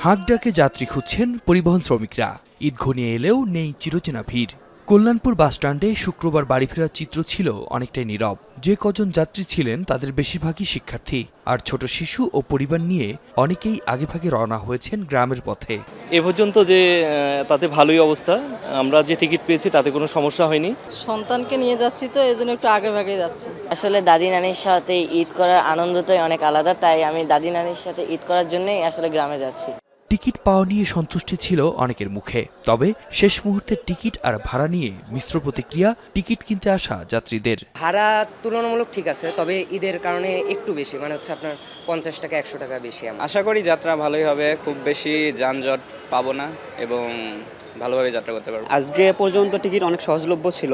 হাঁক ডাকে যাত্রী খুঁজছেন পরিবহন শ্রমিকরা। ঈদ ঘনিয়ে এলেও নেই চিরচেনা ভিড়। কল্যাণপুর বাসস্ট্যান্ডে শুক্রবার বাড়ি ফেরার চিত্র ছিল অনেকটাই নীরব। যে কজন যাত্রী ছিলেন তাদের বেশিরভাগই শিক্ষার্থী, আর ছোট শিশু ও পরিবার নিয়ে অনেকেই আগেভাগে রওনা হয়েছেন গ্রামের পথে। এ পর্যন্ত যে তাতে ভালোই অবস্থা, আমরা যে টিকিট পেয়েছি তাতে কোনো সমস্যা হয়নি। সন্তানকে নিয়ে যাচ্ছি তো এই জন্য একটু আগে ভাগে যাচ্ছি। আসলে দাদি নানির সাথে ঈদ করার আনন্দটাই অনেক আলাদা, তাই আমি দাদি নানির সাথে ঈদ করার জন্যই আসলে গ্রামে যাচ্ছি। টিকিট পাওয়া নিয়ে সন্তুষ্টি ছিল অনেকের মুখে, তবে শেষ মুহূর্তে টিকিট আর ভাড়া নিয়ে মিশ্র প্রতিক্রিয়া টিকিট কিনতে আসা যাত্রীদের। ভাড়া তুলনামূলক ঠিক আছে, তবে ঈদের কারণে একটু বেশি, মানে হচ্ছে আপনার 50 টাকা 100 টাকা বেশি। আশা করি যাত্রা ভালোই হবে, খুব বেশি যানজট পাবো না এবং ভালোভাবে যাত্রা করতে পারবো। আজকে পর্যন্ত টিকিট অনেক সহজলভ্য ছিল,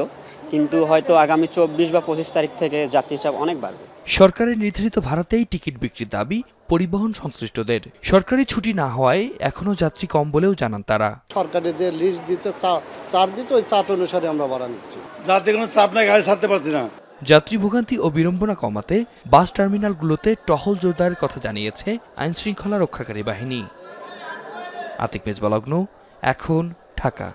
কিন্তু হয়তো আগামী 24 বা 25 তারিখ থেকে যাত্রীর চাপ অনেক বাড়বে। সরকারের নির্ধারিত ভাড়াতেই টিকিট বিক্রির দাবি পরিবহন সংশ্লিষ্টদের। সরকারি ছুটি না হওয়ায় এখনো যাত্রী কম বলেও জানান তারা। সরকারের যে লিস্ট দিচ্ছে, চার্জ দিচ্ছে, ওই চার্ট অনুসারে আমরা ভাড়া নিচ্ছি। যাতে কোনো চাপ নাই, গাড়ি ছাড়তে পারছি না। যাত্রী ভোগান্তি ও বিড়ম্বনা কমাতে বাস টার্মিনালগুলোতে টহল জোরদারের কথা জানিয়েছে আইন শৃঙ্খলা রক্ষাকারী বাহিনী। আতিক মেজবালগ্ন, এখন ঢাকা।